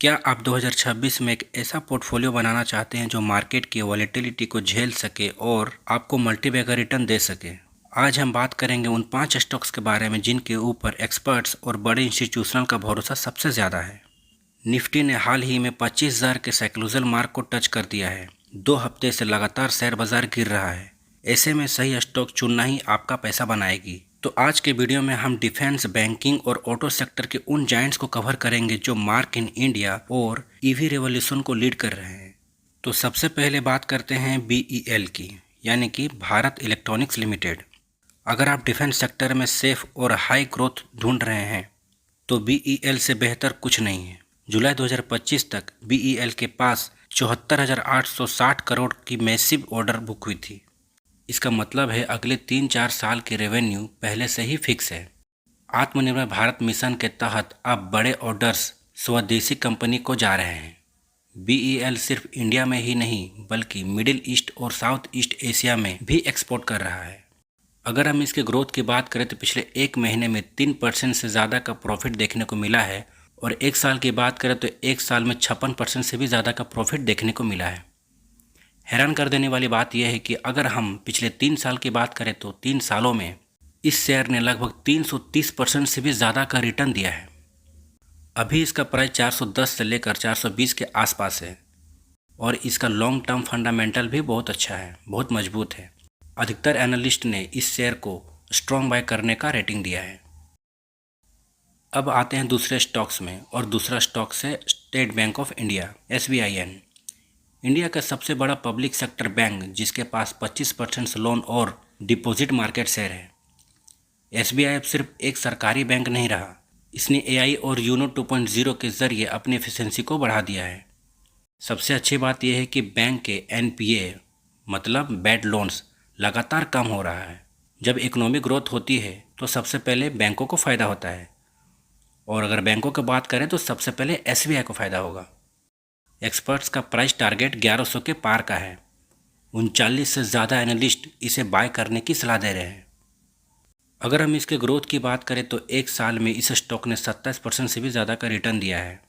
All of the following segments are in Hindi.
क्या आप 2026 में एक ऐसा पोर्टफोलियो बनाना चाहते हैं जो मार्केट की वॉलेटिलिटी को झेल सके और आपको मल्टीबैगर रिटर्न दे सके? आज हम बात करेंगे उन 5 स्टॉक्स के बारे में जिनके ऊपर एक्सपर्ट्स और बड़े इंस्टीट्यूशनल का भरोसा सबसे ज़्यादा है। निफ्टी ने हाल ही में 25,000 के साइक्लोजल मार्क को टच कर दिया है। 2 हफ्ते से लगातार शेयर बाजार गिर रहा है। ऐसे में सही स्टॉक चुनना ही आपका पैसा बनाएगी। तो आज के वीडियो में हम डिफेंस, बैंकिंग और ऑटो सेक्टर के उन जायंट्स को कवर करेंगे जो मार्क इन इंडिया और ईवी रेवोल्यूशन को लीड कर रहे हैं। तो सबसे पहले बात करते हैं BEL की, यानी कि भारत इलेक्ट्रॉनिक्स लिमिटेड। अगर आप डिफेंस सेक्टर में सेफ और हाई ग्रोथ ढूंढ रहे हैं तो BEL से बेहतर कुछ नहीं है। जुलाई 2025 तक BEL के पास 74,860 करोड़ की मैसिव ऑर्डर बुक हुई थी। इसका मतलब है अगले 3-4 साल की रेवेन्यू पहले से ही फिक्स है। आत्मनिर्भर भारत मिशन के तहत अब बड़े ऑर्डर्स स्वदेशी कंपनी को जा रहे हैं। BEL सिर्फ इंडिया में ही नहीं बल्कि मिडिल ईस्ट और साउथ ईस्ट एशिया में भी एक्सपोर्ट कर रहा है। अगर हम इसके ग्रोथ की बात करें तो पिछले एक महीने में 3% से ज़्यादा का प्रॉफिट देखने को मिला है और एक साल की बात करें तो एक साल में 56% से भी ज़्यादा का प्रॉफिट देखने को मिला है। हैरान कर देने वाली बात यह है कि अगर हम पिछले 3 साल की बात करें तो 3 सालों में इस शेयर ने लगभग 330% से भी ज़्यादा का रिटर्न दिया है। अभी इसका प्राइस 410 से लेकर 420 के आसपास है और इसका लॉन्ग टर्म फंडामेंटल भी बहुत अच्छा है, बहुत मजबूत है। अधिकतर एनालिस्ट ने इस शेयर को स्ट्रॉन्ग बाय करने का रेटिंग दिया है। अब आते हैं दूसरे स्टॉक्स में और दूसरा स्टॉक है state bank of India, SBIN। India का सबसे बड़ा पब्लिक सेक्टर बैंक जिसके पास 25% लोन और डिपॉजिट मार्केट शेयर है। SBI अब सिर्फ एक सरकारी बैंक नहीं रहा, इसने AI और यूनो 2.0 के जरिए अपनी एफिशिएंसी को बढ़ा दिया है। सबसे अच्छी बात यह है कि बैंक के NPA मतलब बैड लोन्स लगातार कम हो रहा है। जब इकोनॉमिक ग्रोथ होती है तो सबसे पहले बैंकों को फ़ायदा होता है और अगर बैंकों की बात करें तो सबसे पहले SBI को फ़ायदा होगा। एक्सपर्ट्स का प्राइस टारगेट 1100 के पार का है। 39 से ज़्यादा एनालिस्ट इसे बाय करने की सलाह दे रहे हैं। अगर हम इसके ग्रोथ की बात करें तो एक साल में इस स्टॉक ने 27% से भी ज़्यादा का रिटर्न दिया है।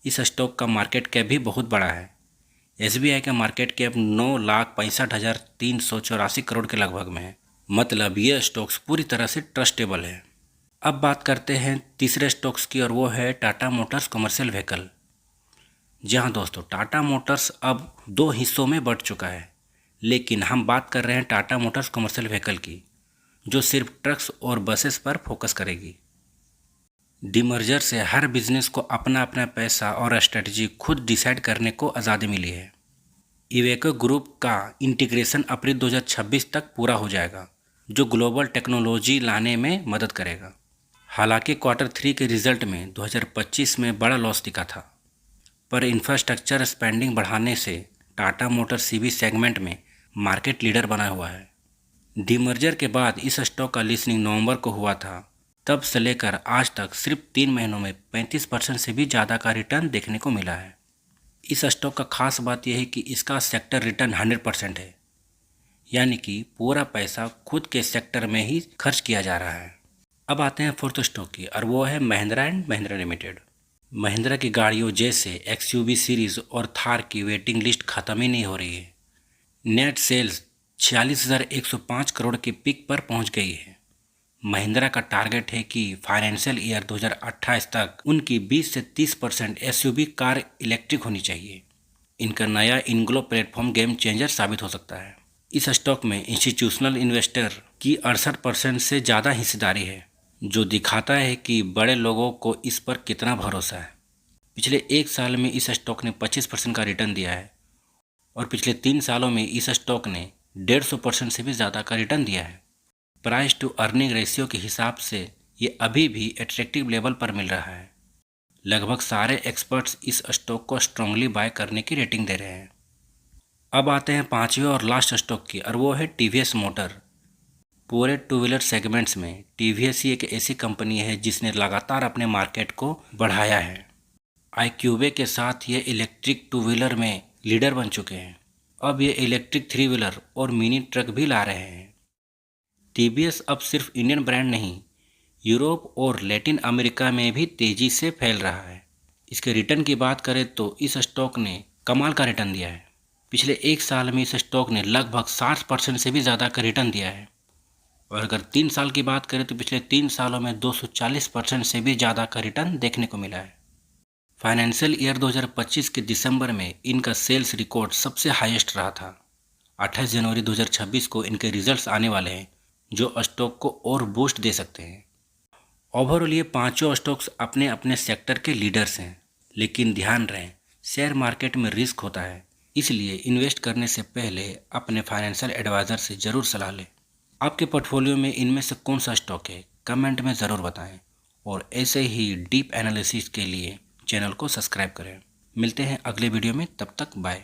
इस स्टॉक का मार्केट कैप भी बहुत बड़ा है। SBI का मार्केट कैप 9,65,384 करोड़ के लगभग में है। मतलब यह स्टॉक्स पूरी तरह से ट्रस्टेबल है। अब बात करते हैं तीसरे स्टॉक्स की और वो है टाटा मोटर्स कमर्शियल व्हीकल। जी हाँ दोस्तों, टाटा मोटर्स अब 2 हिस्सों में बढ़ चुका है, लेकिन हम बात कर रहे हैं टाटा मोटर्स कमर्शियल व्हीकल की, जो सिर्फ ट्रक्स और बसेस पर फोकस करेगी। डीमर्जर से हर बिजनेस को अपना अपना पैसा और स्ट्रेटजी खुद डिसाइड करने को आज़ादी मिली है। इवेको ग्रुप का इंटीग्रेशन अप्रैल 2026 तक पूरा हो जाएगा, जो ग्लोबल टेक्नोलॉजी लाने में मदद करेगा। हालांकि Q3 के रिजल्ट में 2025 में बड़ा लॉस दिखा था, पर इंफ्रास्ट्रक्चर स्पेंडिंग बढ़ाने से टाटा मोटर CV सेगमेंट में मार्केट लीडर बना हुआ है। डीमर्जर के बाद इस स्टॉक का लिस्टिंग नवंबर को हुआ था, तब से लेकर आज तक सिर्फ 3 महीनों में 35% से भी ज़्यादा का रिटर्न देखने को मिला है। इस स्टॉक का खास बात यह है कि इसका सेक्टर रिटर्न 100% है, यानी कि पूरा पैसा खुद के सेक्टर में ही खर्च किया जा रहा है। अब आते हैं फोर्थ स्टॉक की और वो है महिंद्रा एंड महिंद्रा लिमिटेड। महिंद्रा की गाड़ियों जैसे XUV सीरीज़ और थार की वेटिंग लिस्ट ख़त्म ही नहीं हो रही है। नेट सेल्स 46,105 करोड़ के पीक पर पहुंच गई है। महिंद्रा का टारगेट है कि फाइनेंशियल ईयर 2028 तक उनकी 20 से 30% SUV कार इलेक्ट्रिक होनी चाहिए। इनका नया इनग्लो प्लेटफॉर्म गेम चेंजर साबित हो सकता है। इस स्टॉक में इंस्टीट्यूशनल इन्वेस्टर की 68% से ज़्यादा हिस्सेदारी है, जो दिखाता है कि बड़े लोगों को इस पर कितना भरोसा है। पिछले एक साल में इस स्टॉक ने 25% का रिटर्न दिया है और पिछले 3 सालों में इस स्टॉक ने 150% से भी ज़्यादा का रिटर्न दिया है। प्राइस टू अर्निंग रेशियो के हिसाब से ये अभी भी अट्रैक्टिव लेवल पर मिल रहा है। लगभग सारे एक्सपर्ट्स इस स्टॉक को स्ट्रांगली बाय करने की रेटिंग दे रहे हैं। अब आते हैं पांचवें और लास्ट स्टॉक की और वो है TVS मोटर। पूरे टू व्हीलर सेगमेंट्स में TVS ही एक ऐसी कंपनी है जिसने लगातार अपने मार्केट को बढ़ाया है। iQube के साथ ये इलेक्ट्रिक टू व्हीलर में लीडर बन चुके हैं। अब ये इलेक्ट्रिक 3 व्हीलर और मिनी ट्रक भी ला रहे हैं। TVS अब सिर्फ इंडियन ब्रांड नहीं, यूरोप और लैटिन अमेरिका में भी तेज़ी से फैल रहा है। इसके रिटर्न की बात करें तो इस स्टॉक ने कमाल का रिटर्न दिया है। पिछले एक साल में इस स्टॉक ने लगभग 60% से भी ज़्यादा का रिटर्न दिया है। और अगर 3 साल की बात करें तो पिछले 3 सालों में 240% से भी ज़्यादा का रिटर्न देखने को मिला है। फाइनेंशियल ईयर 2025 के दिसंबर में इनका सेल्स रिकॉर्ड सबसे हाईएस्ट रहा था। 28 जनवरी 2026 को इनके रिजल्ट्स आने वाले हैं जो स्टॉक को और बूस्ट दे सकते हैं। ओवरऑल ये पांचों स्टॉक्स अपने अपने सेक्टर के लीडर्स हैं, लेकिन ध्यान रहे शेयर मार्केट में रिस्क होता है, इसलिए इन्वेस्ट करने से पहले अपने फाइनेंशियल एडवाइज़र से ज़रूर सलाह लें। आपके पोर्टफोलियो में इनमें से कौन सा स्टॉक है, कमेंट में ज़रूर बताएं और ऐसे ही डीप एनालिसिस के लिए चैनल को सब्सक्राइब करें। मिलते हैं अगले वीडियो में, तब तक बाय।